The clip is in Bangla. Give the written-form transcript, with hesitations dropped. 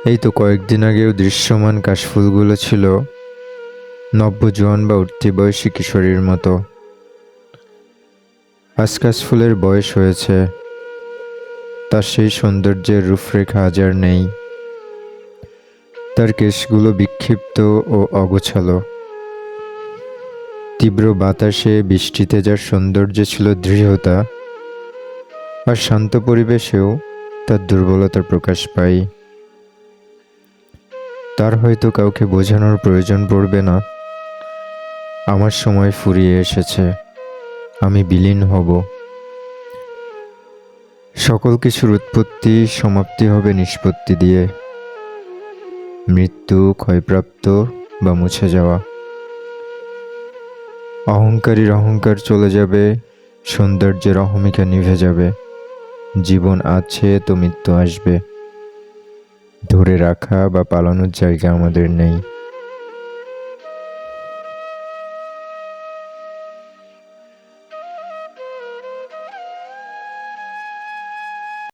এই তো কয়েকদিন আগেও দৃশ্যমান কাশফুলগুলো ছিল নব্যজোয়ান বা উঠতি বয়সী কিশোরীর মতো। আজ কাশফুলের বয়স হয়েছে, তার সেই সৌন্দর্যের রূপরেখা আজ আর নেই। তার কেশগুলো বিক্ষিপ্ত ও অগোছালো। তীব্র বাতাসে বৃষ্টিতে যার সৌন্দর্য ছিল দৃঢ়তা, আর শান্ত পরিবেশেও তার দুর্বলতার প্রকাশ পায়। তার হয়তো কাউকে বোঝানোর প্রয়োজন পড়বে না, আমার সময় ফুরিয়ে এসেছে, আমি বিলীন হব। সকল কিছুর উৎপত্তি সমাপ্তি হবে নিষ্পত্তি দিয়ে, মৃত্যু, ক্ষয়প্রাপ্ত বা মুছে যাওয়া। অহংকারীর অহংকার চলে যাবে, সৌন্দর্যের অহমিকা নিভে যাবে। জীবন আছে তো মৃত্যু আসবে, ধরে রাখা বা পালানোর জায়গা আমাদের নেই।